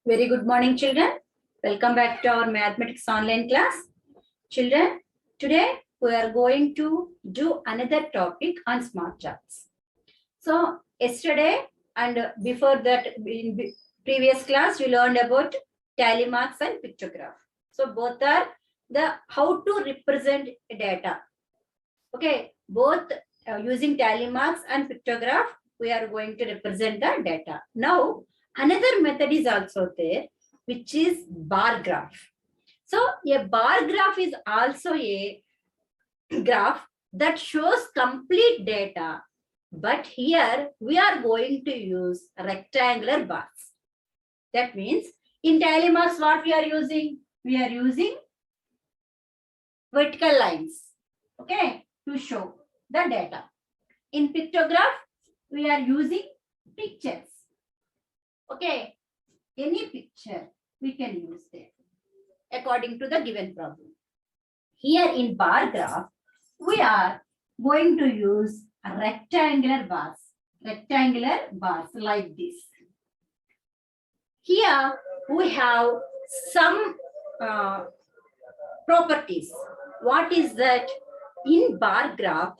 Very good morning, children. Welcome back to our mathematics online class. Children, today we are going to do another topic on smart charts. So, yesterday and before that, in previous class, we learned about tally marks and pictograph. So, both are the how to represent data. Okay, both using tally marks and pictograph, we are going to represent the data. Now, another method is also there, which is bar graph. So a bar graph is also a graph that shows complete data. But here we are going to use rectangular bars. That means in tally marks, what we are using? We are using vertical lines, okay, to show the data. In pictograph, we are using pictures. Okay, any picture we can use there according to the given problem. Here in bar graph, we are going to use rectangular bars like this. Here we have some properties. What is that? In bar graph,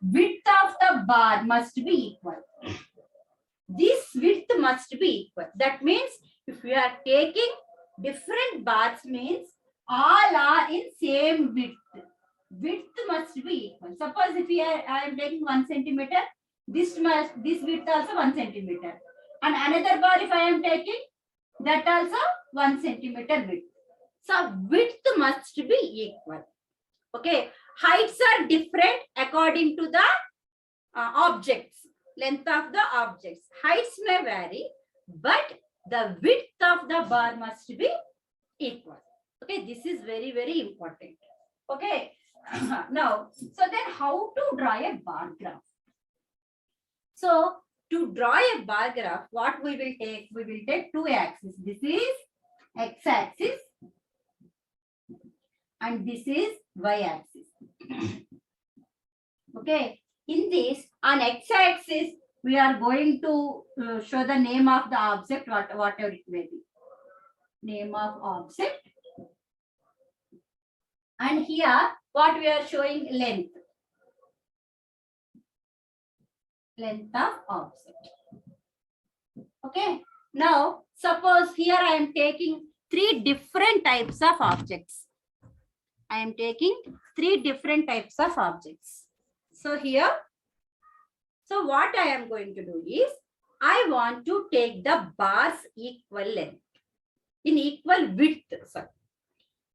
width of the bar must be equal. This width must be equal. That means if we are taking different bars, means all are in same width. Width must be equal. Suppose if I am taking 1 centimeter, this width also 1 centimeter. And another bar if I am taking, that also 1 centimeter width. So width must be equal. Okay. Heights are different according to the objects. Length of the objects. Heights may vary, but the width of the bar must be equal. Okay, this is very, very important. Okay, now, so then how to draw a bar graph? So, to draw a bar graph, what we will take? We will take two axes. This is x-axis and this is y-axis. Okay. In this, on x-axis, we are going to show the name of the object, whatever it may be. Name of object. And here, what we are showing? Length. Length of object. Okay. Now, suppose here I am taking three different types of objects. I am taking three different types of objects. So here, so what I am going to do is, I want to take the bars equal length, in equal width. Sorry.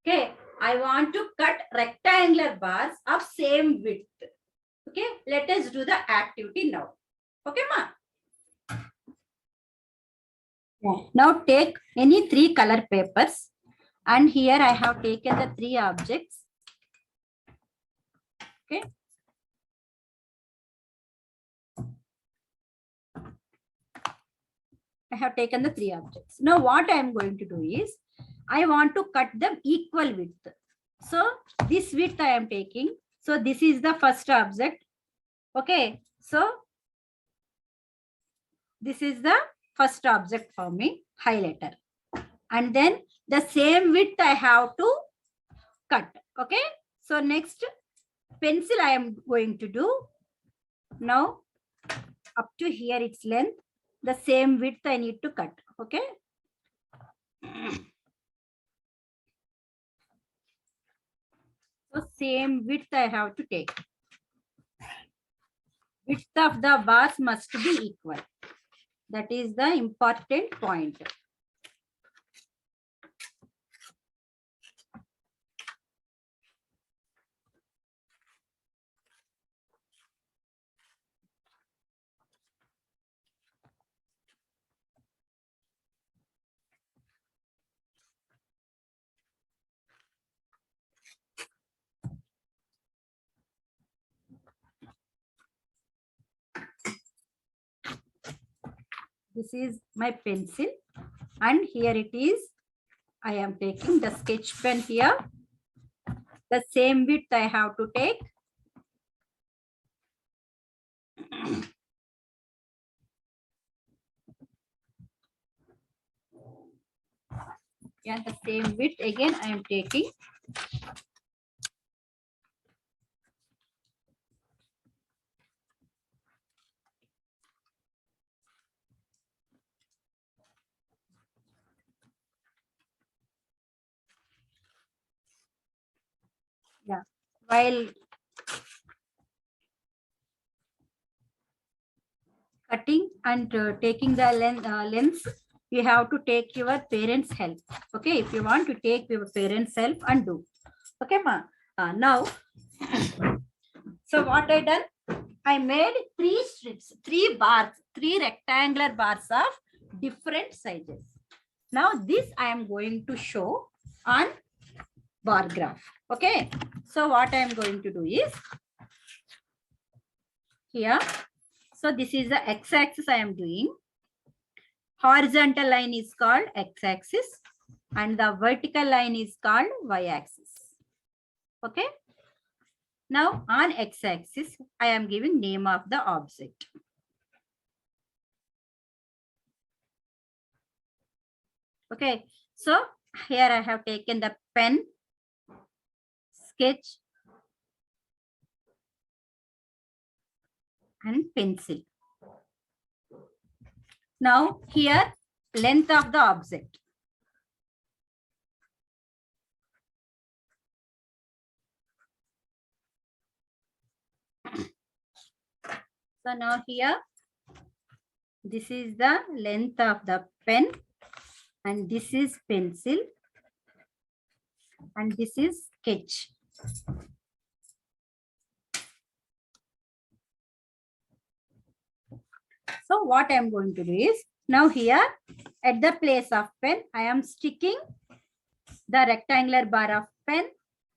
Okay, I want to cut rectangular bars of same width. Okay, let us do the activity now. Okay, ma? Yeah. Now take any three color papers, and here I have taken the three objects. Okay. I have taken the three objects. Now what I am going to do is, I want to cut them equal width. So this width I am taking. So this is the first object. Okay. So this is the first object for me, highlighter. And then the same width I have to cut. Okay. So next pencil I am going to do. Now up to here its length. The same width I need to cut. Okay. So same width I have to take. Width of the bars must be equal. That is the important point. This is my pencil, and here it is. I am taking the sketch pen here. The same width I have to take. Yeah, the same width again I am taking. Yeah, while cutting and taking the length, you have to take your parents' help. Okay, if you want to take your parents' help and do. Okay, ma. Now, so what I done? I made 3 strips, 3 bars, 3 rectangular bars of different sizes. Now this I am going to show on bar graph. Okay. So what I am going to do is here. So this is the x-axis I am doing. Horizontal line is called x-axis and the vertical line is called y-axis. Okay. Now on x-axis, I am giving name of the object. Okay. So here I have taken the pen, sketch, and pencil. Now here length of the object. So now here this is the length of the pen and this is pencil and this is sketch. So what I am going to do is now here at the place of pen, I am sticking the rectangular bar of pen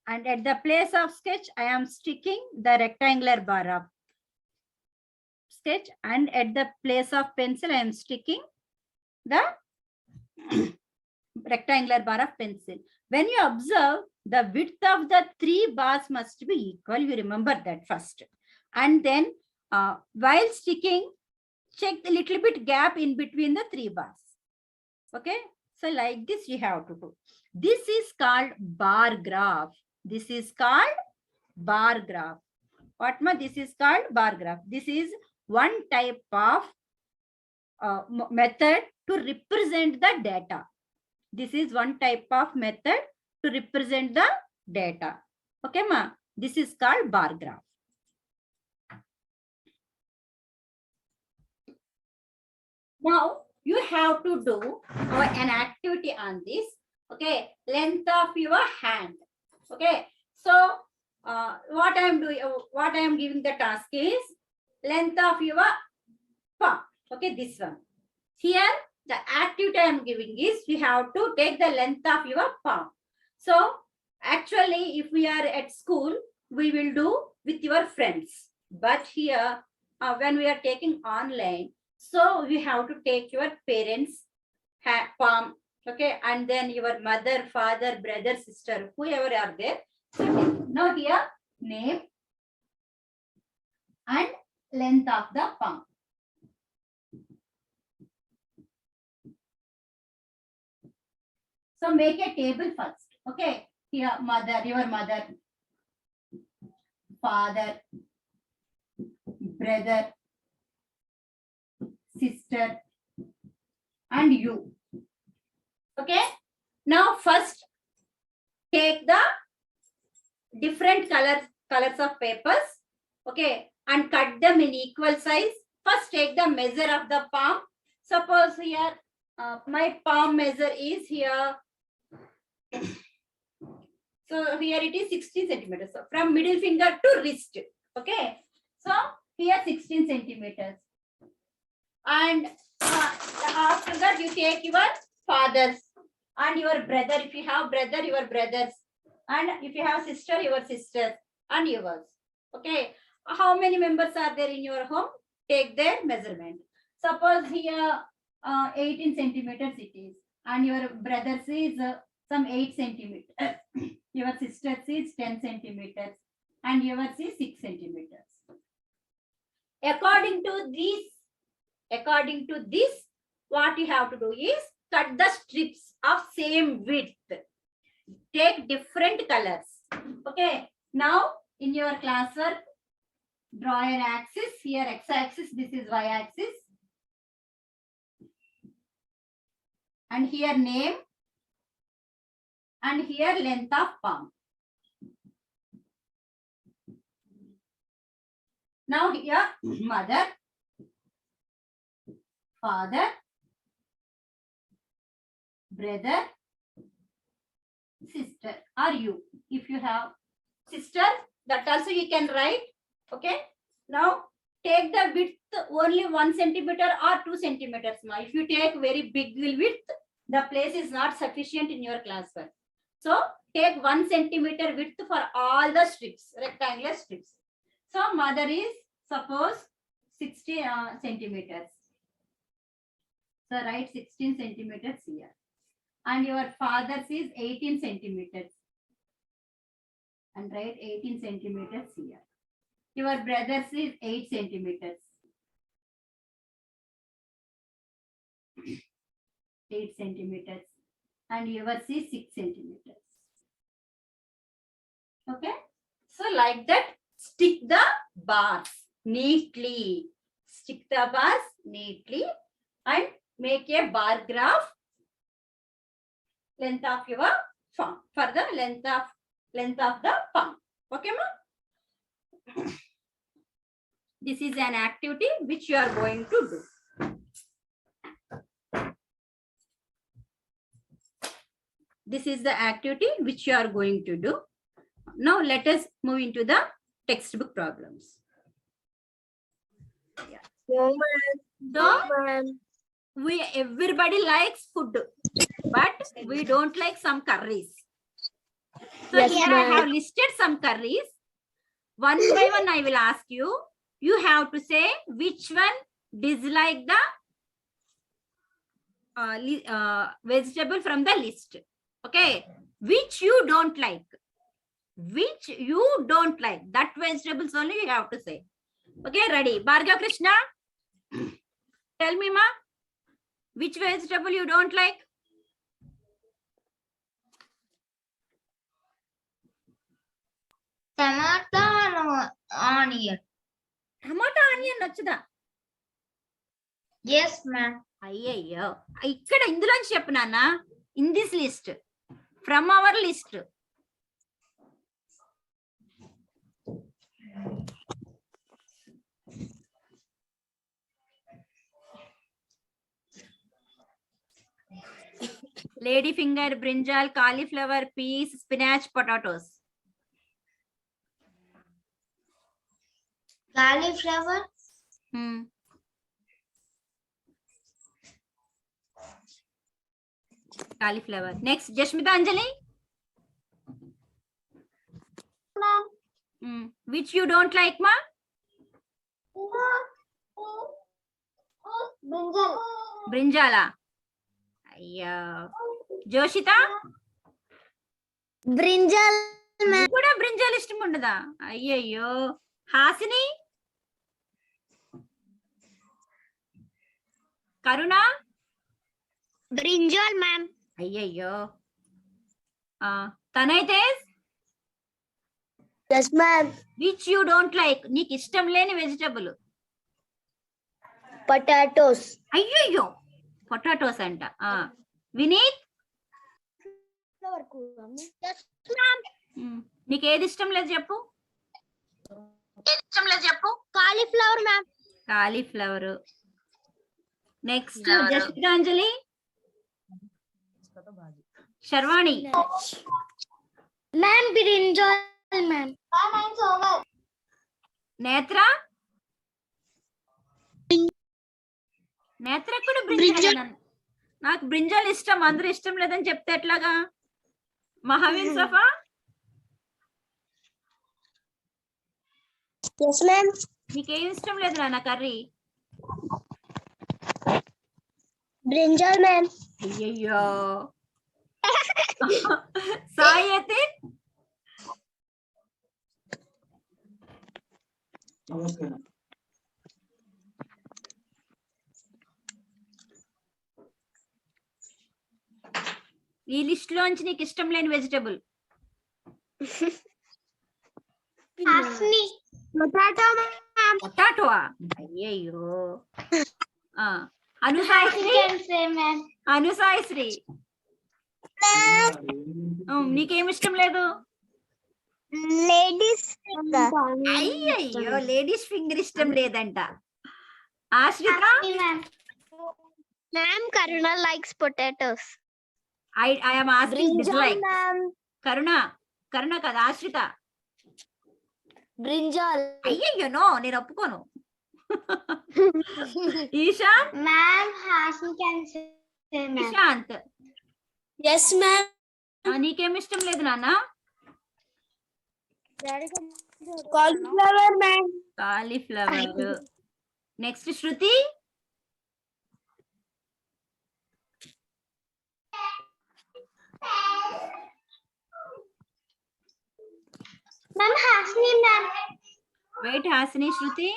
and at the place of sketch, I am sticking the rectangular bar of sketch and at the place of pencil, I am sticking the rectangular bar of pencil. When you observe, the width of the 3 bars must be equal. You remember that first. And then while sticking, check the little bit gap in between the 3 bars. Okay. So like this you have to do. This is called bar graph. This is called bar graph. What ma? This is called bar graph. This is one type of method to represent the data. This is one type of method to represent the data. Okay, ma? This is called bar graph. Now, you have to do an activity on this. Okay, length of your hand. Okay, so what I am doing, what I am giving the task is length of your palm. Okay, this one. Here, the activity I am giving is you have to take the length of your palm. So, actually, if we are at school, we will do with your friends. But here, when we are taking online, so we have to take your parents' palm, okay, and then your mother, father, brother, sister, whoever are there. So now here, name and length of the palm. So make a table first. Okay. Here, mother, your mother, father, brother, sister, and you. Okay. Now first take the different colors of papers. Okay. And cut them in equal size. First take the measure of the palm. Suppose here my palm measure is here. So here it is 16 centimeters. So from middle finger to wrist. Okay. So here 16 centimeters. And after that you take your fathers and your brother. If you have brother, your brothers. And if you have sister, your sisters and yours. Okay. How many members are there in your home? Take their measurement. Suppose here 18 centimeters it is. And your brother is some 8 centimeters. Your sister is 10 centimeters. And yours is 6 centimeters. According to this, what you have to do is cut the strips of same width. Take different colors. Okay. Now in your classwork, draw an axis. Here x-axis, this is y-axis. And here name. And here length of palm. Now here mother, father, brother, sister, or you. If you have sister, that also you can write. Okay. Now take the width only 1 centimeter or 2 centimeters. Now, if you take very big width, the place is not sufficient in your classwork. So take 1 centimeter width for all the strips, rectangular strips. So mother is suppose 60 centimeters. So write 16 centimeters here. And your father's is 18 centimeters. And write 18 centimeters here. Your brother's is 8 centimeters. 8 centimeters. And yours is 6 centimeters. Okay. So like that, stick the bars neatly. Stick the bars neatly and make a bar graph length of your palm for the length of the palm. Okay, ma? This is an activity which you are going to do. This is the activity which you are going to do. Now let us move into the textbook problems. Yeah. So everybody likes food, but we don't like some curries. So yes, here I have listed some curries. One by one I will ask you. You have to say which one dislike the vegetable from the list. Okay. Which you don't like. Which you don't like. That vegetables only you have to say. Okay, ready. Bhargav Krishna, tell me, ma, which vegetable you don't like? Tomato and onion. Tomato onion nachada. Yes, ma'am. Ayyayyo. Ikkada indulanchi cheppu nana. In this list. From our list. Lady finger, brinjal, cauliflower, peas, spinach, potatoes. Cauliflower. Cauliflower. Next, Jashmita Anjali. Which you don't like, ma? Brinjal. Brinjala. Yeah. Joshita? Brinjal. Kuda brinjal ishtam undada. Ayyayyo. Hasini? Karuna? Brinjal, ma'am. Ayyayyo. Tanay Tez? Yes, ma'am. Which you don't like? Neek ishtam leni vegetable. Potatoes. Ayyayyo. Potatoes anta. Vineet? Yes, ma'am. Neek edi ishtam ledhu cheppu? Cauliflower, ma'am. Cauliflower. Next, Jashmita Anjali. Sharwani. Ma'am, brinjal, ma'am. Netra. Netra kuda brinjal. నాకు brinjal ఇష్టం అందరూ ఇష్టం లేదని చెప్తే ఎట్లాగా Mahavir సఫా Yes, ma'am. నీకేం ఇష్టం లేదు నాన్న కర్రీ Brinjal, ma'am. అయ్యయ్యో సాయి అయితే ఈ లిస్ట్ లోంచి నీకు ఇష్టం లేని వెజిటబుల్. Hasni. Potato, ma'am. పొటాటోవా? అయ్యయ్యో. అనుసాయిశ్రీ. అనుసాయిశ్రీ నీకేమి ఇష్టం లేదు? Ladies. అయ్యయ్యో, లేడీస్ ఫింగర్ ఇష్టం లేదంట. ఆశ్రిత. Ma'am, Karuna likes potatoes. I am asking dislike. Ma'am. కరుణ కదా, ఆశ్రిత. Brinjal. అయ్యయ్యో, నో, నేను ఒప్పుకోను. Ishant. Ma'am, Hasni can say ma'am. Ishant. Yes, ma'am. నీకేమి ఇష్టం లేదు నాన్న? Cauliflower, ma'am. Cauliflower. Next Shruti. Ma'am, Hasni, ma'am. Wait, Hasini, Shruti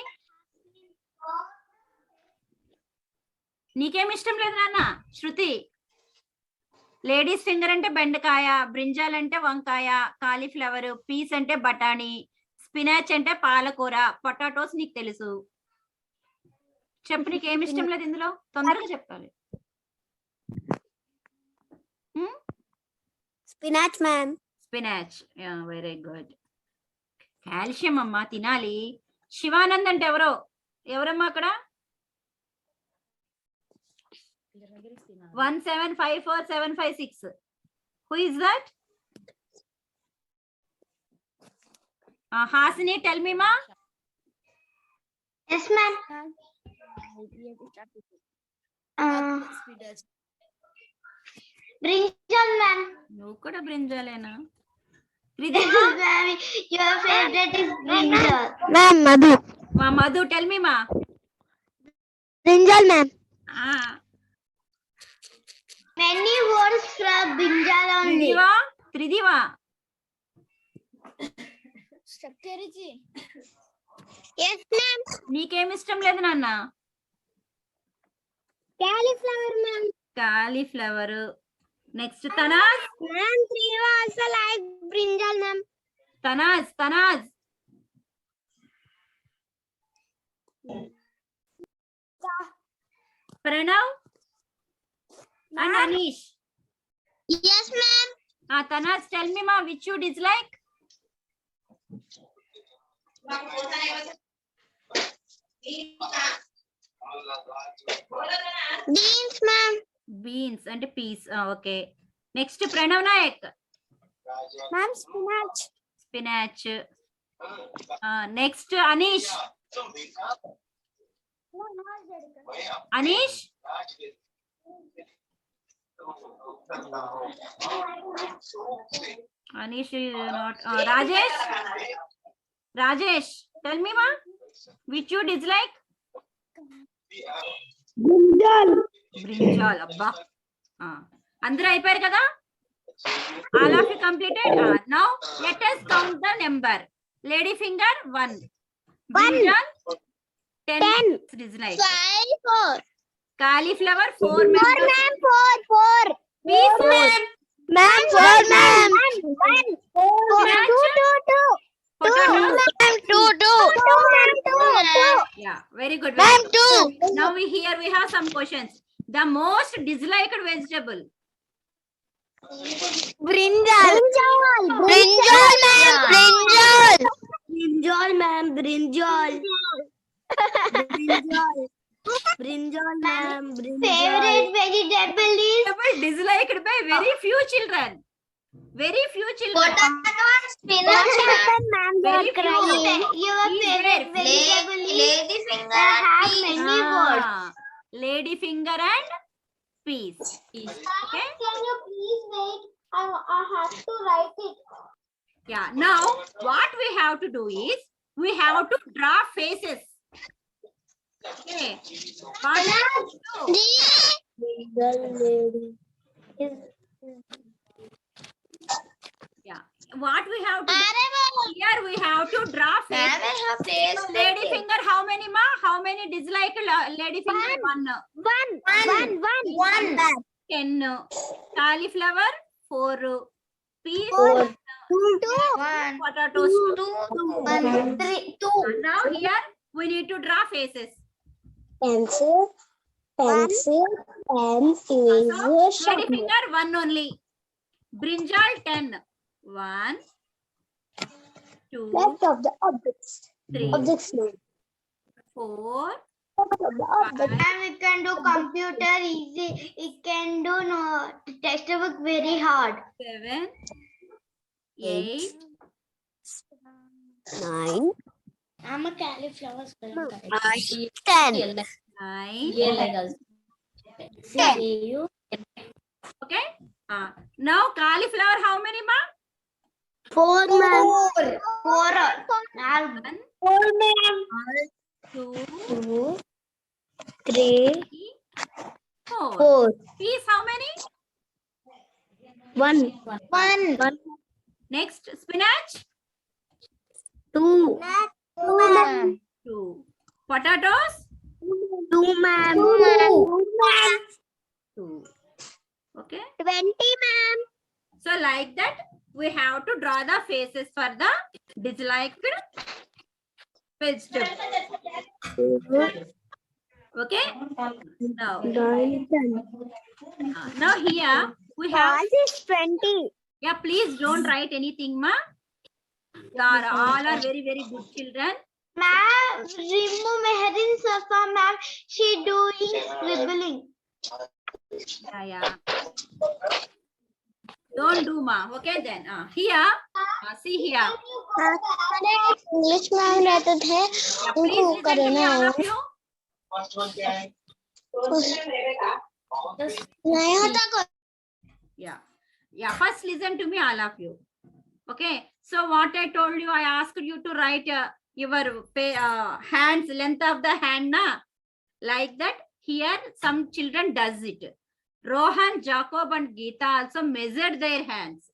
నీకేమి ఇష్టం లేదు నాన్న? శృతి. లేడీస్ ఫింగర్ అంటే బెండకాయ, బ్రింజాల్ అంటే వంకాయ, కాలీఫ్లవర్, పీస్ అంటే బఠానీ, స్పినాచ్ అంటే పాలకూర, పొటాటోస్ నీకు తెలుసు. చెప్పు, నీకేమి ఇష్టం లేదు ఇందులో? తొందరగా చెప్పాలి. Spinach, ma'am. Spinach. Very good. Calcium అమ్మా, తినాలి. శివానంద్ అంటే ఎవరమ్మా అక్కడ? 1754756. Who is that? Hasini, tell me, ma. Yes, ma'am. Brinjal, ma'am. నువ్వు కూడా బ్రింజాలేనా? Ma'am, your favorite is brinjal. Ma'am, Madhu. Madhu, tell me, ma. Brinjal, ma'am. Many words from brinjal only. త్రిదివా. Yes, ma'am. నీకేమి ఇష్టం లేదు నాన్న? Cauliflower, ma'am. Cauliflower. Next Tanaz. Ma'am, Priya also like brinjal, ma'am. Tanaz. Pranav and Anish. Yes, ma'am. Tanaz, tell me, ma, which you dislike? Beans, ma'am. Beans and peas. Okay. Next, Pranav Nayak. Ma'am, spinach. Spinach. Next, Anish. Anish. Anish is not. Rajesh, tell me, ma, which you dislike? Brinjal. Abba. Andra అయిపోయారు కదా? All of you completed. Now let us count the number. Lady finger 1. Brinjal 10. Dislike. 4. Cauliflower 4. 4, ma'am. 4. Peas, ma'am. Ma'am, 4, ma'am. 2. Potatoes. Ma'am, 2. Yeah, very good. Ma'am, 2. Now we have some questions. The most disliked vegetable. Brinjal. Brinjal, ma'am. Brinjal, ma'am. Brinjal. Ma'am. Favorite vegetable is Disliked by very few children. Very few children. potato and spinach. Ma'am, Very few. Your favorite vegetable is lady finger have many words. Lady finger and peas. Okay. Can you please wait? I have to write it. Yeah. Now what we have to do is we have to draw faces. Okay. What we have to do? Yeah. What we have to do? Here we have to draw faces. So lady finger, how many, ma? How many disliked lady finger? 1. One. 10. Cauliflower 4 peas. Four. 2. Potatoes. 2. 1. 3. 2. Now here we need to draw faces. Pencil, pen, So eraser, ready sharpener. finger 1 only. Brinjal 10. 1, 2, Left of the objects. 3, Objects name. 4, Left of the object. 5, And we can do computer easy. It can do no textbook very hard. 7, 8, 9, I'm a cauliflower. 10. 9, 10. okay? Now cauliflower how many ma? 4, ma'am. 4. 1, 4, ma'am. 2, 2, 3, 4. 4. Peas how many? 1, 1. Next spinach 2, 2. Potatoes 2, ma'am. 2. Okay. 20, ma'am. So like that we have to draw the faces for the disliked vegetable. Okay. Now, 9, 10. now here we have. is 20. Yeah, please don't write anything, ma. You are all are very good children. Ma'am, remove Meherin Safa, ma'am. She doing scribbling. Yeah. Don't do, ma. Okay then. Here, see here. English ma'am रहते थे Yeah, उनको please listen to करना me, all है of you. नहीं होता को Yeah. First, listen to me, all of you. Okay. So what I told you, I asked you to write your hands, length of the hand, na. Like that. Here, some children does it. Rohan, Jacob, and Geeta also measured their hands.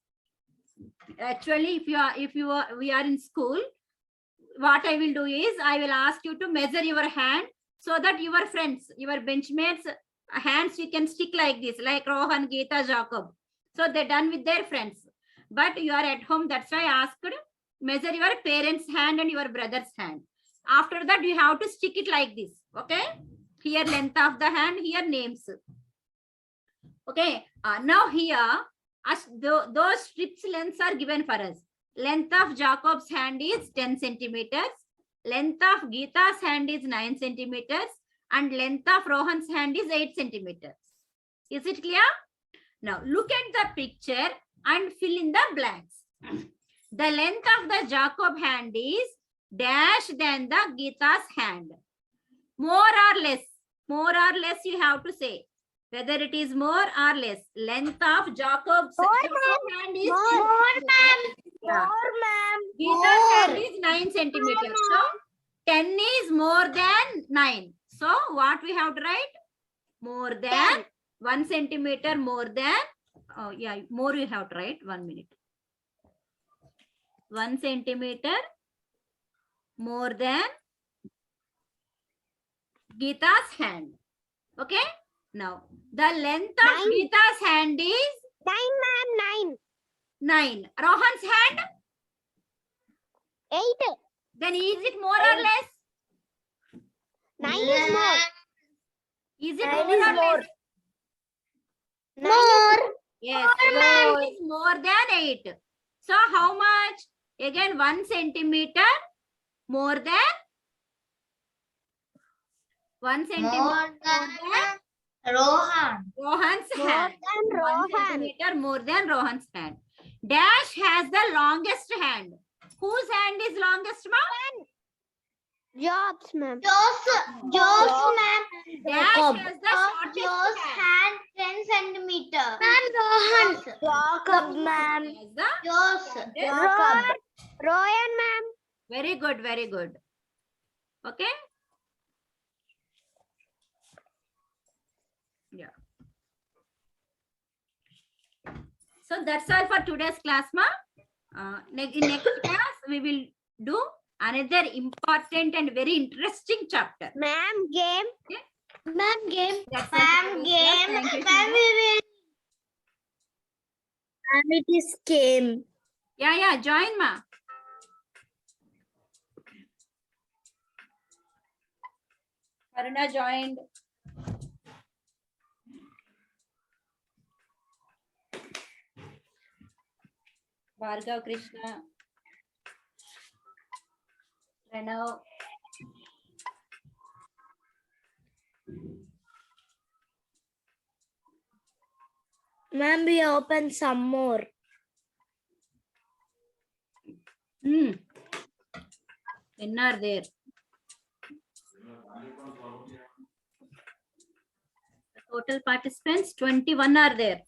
Actually, we are in school, what I will do is I will ask you to measure your hand so that your friends, your benchmates hands you can stick like this, like Rohan, Geeta, Jacob. So they're done with their friends. But you are at home, that's why I asked measure your parents' hand and your brother's hand. After that, you have to stick it like this. Okay. Here length of the hand, here names. Okay. Now here, those strips lengths are given for us. Length of Jacob's hand is 10 centimeters. Length of Geeta's hand is 9 centimeters. And length of Rohan's hand is 8 centimeters. Is it clear? Now look at the picture and fill in the blanks. The length of the Jacob hand is dash than the Geeta's hand. More or less you have to say. Whether it is more or less. Length of Jacob's hand is More, ma'am. yeah. More, ma'am. Geeta's hand is 9 centimeters. So 10 is more than 9. So what we have to write? More than 1 centimeter more than. Oh yeah, more you have to write. 1 minute. 1 centimeter more than Geeta's hand. Okay. Now the length of 9. Geeta's hand is 9, ma'am. 9. Rohan's hand? 8. Then is it more or less? 9 is more. Is it 9 more is or more. less? More. Yes, 9 is more than 8. So how much? Again 1 centimeter more than 1 centimeter More than Rohan. Rohan's More hand. than 1 Rohan. centimeter more than Rohan's hand. Dash has the longest hand. Whose hand is longest, ma'am? Jobs, ma'am. Joe's, ma'am. Dash Jacob. has the shortest Joe's hand. hand 10 centimeter. Rohan. Jacob, ma'am. Has the Joe's. Jacob. Royan, ma'am. very good, very good. Okay. Yeah. So that's all for today's class, ma. In next class, we will do another important and very interesting chapter. Ma'am, game. Ma'am, game. That's all for Ma'am, today's class. game. Thank you, Ma'am, children. we will And it is came. Yeah, join ma. Aruna joined. Bhargav Krishna. Pranav. Ma'am, we open some more. When are there? Total participants 21 are there.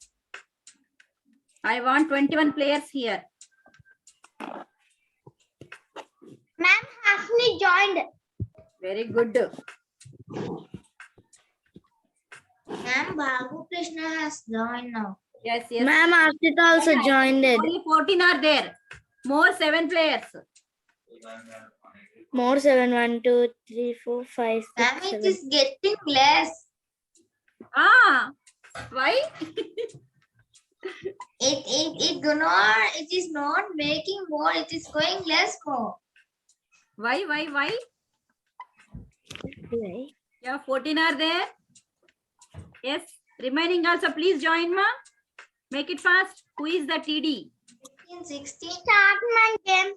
I want 21 players here. Ma'am, Hafni joined. Very good. Ma'am, Bhagu Krishna has joined now. Yes. Ma'am, Ashita also joined it. Only 14 are there. More 7 players. More 7. 1, 2, 3, 4, 5, 6, Ma'am, it 7. is getting less. Why? It is not making more. It is going less more. Why? Right. Yeah, 14 are there. Yes. Remaining also, please join, ma. Make it fast. Who is the TD? 16. Start my game.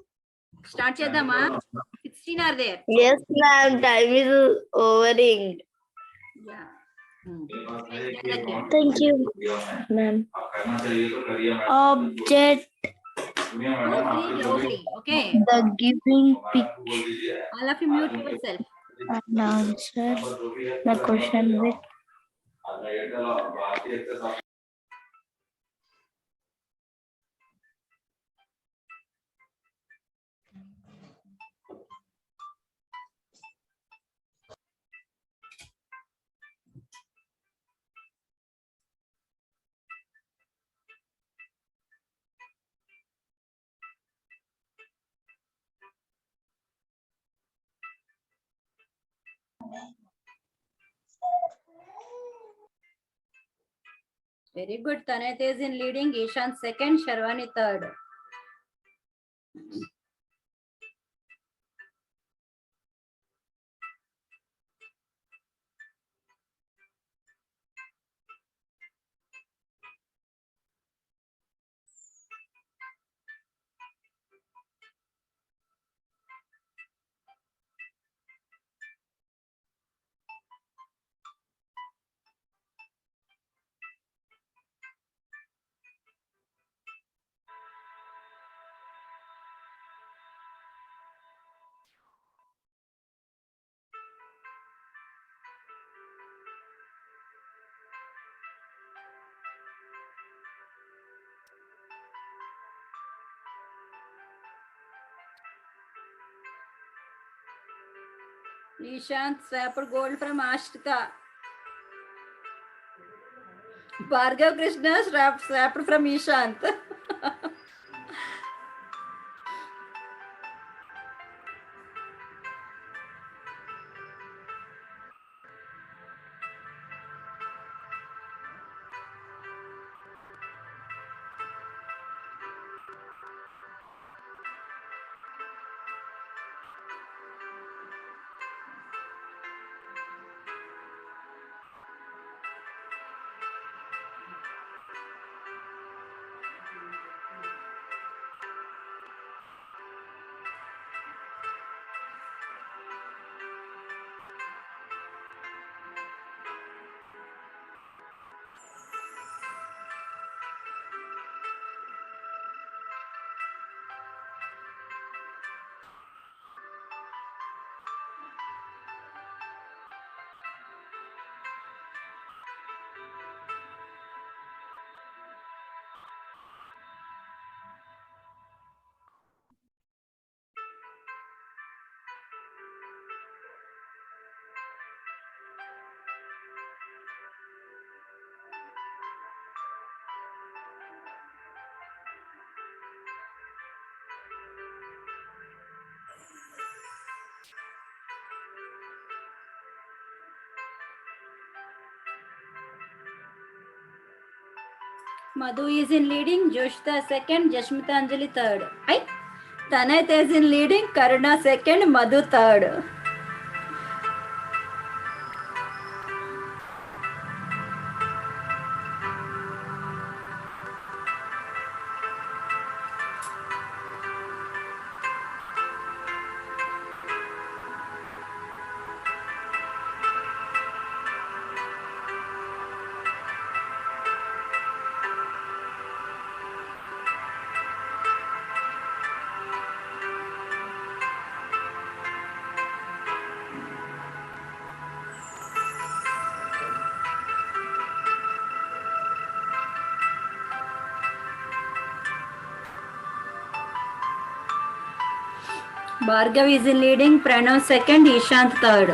Start chedama. 16 are there. Yes, ma'am. Time is overing. Yeah. Again. Thank you, ma'am. Object. Don't read loudly. Okay. The giving pitch All of you mute yourself. and answer the question with Very good. Tanayat is in leading. Ishan second. Sharwani third. Ishant swapper gold from Ashtika. Bhargav Krishna swapper from Ishant. Madhu is in leading, Joshita second, Jashmita Anjali third. Right? Tanayat is in leading, Karuna second, Madhu third. Bhargav is in leading, Pranav second, Ishant third.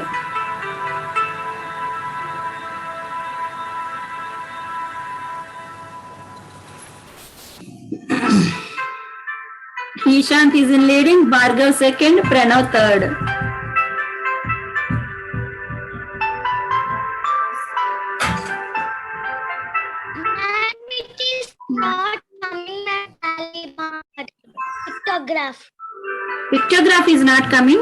Ishant is in leading, Bhargav second, Pranav third. And it is not coming at Alibaba. Pictograph. Pictograph is not coming.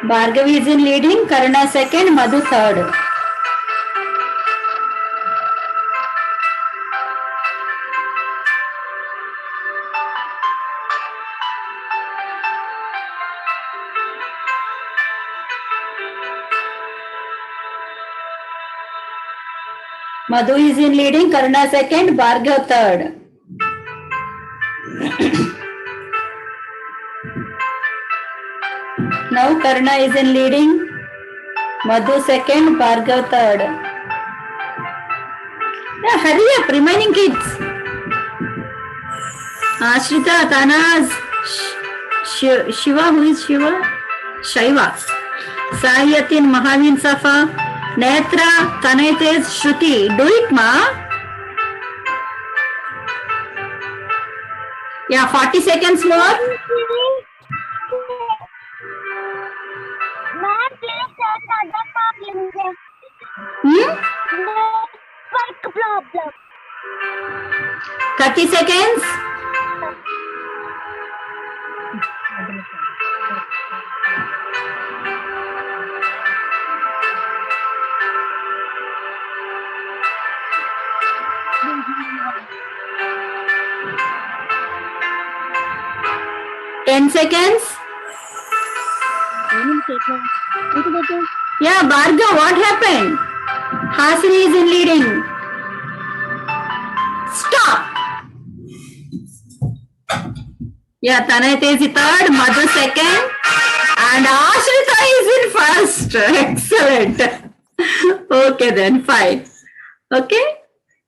Bhargav is in leading, Karuna second, Madhu third. Madhu is in leading, Karuna second, Bhargav third. Now Karuna is in leading, Madhu second, Bhargav third. Yeah, hurry up, remaining kids. Ashrita, Tanaz, Shiva, who is Shiva? Shaiva. Sahiyatin, Mahavin, Safa, Netra, Tanaites, Shruti. Do it, ma. Yeah, 40 seconds more. Problem. 30 seconds. Ten seconds. Yeah, Bhargav, what happened? Hasini is in leading. Stop. Yeah, Tanayat is in third, Madhu second, and Ashrita is in first. Excellent. Okay then, fine. Okay?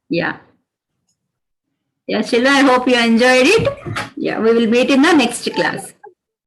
Yeah. Yeah, Shila, I hope you enjoyed it. Yeah, we will meet in the next class.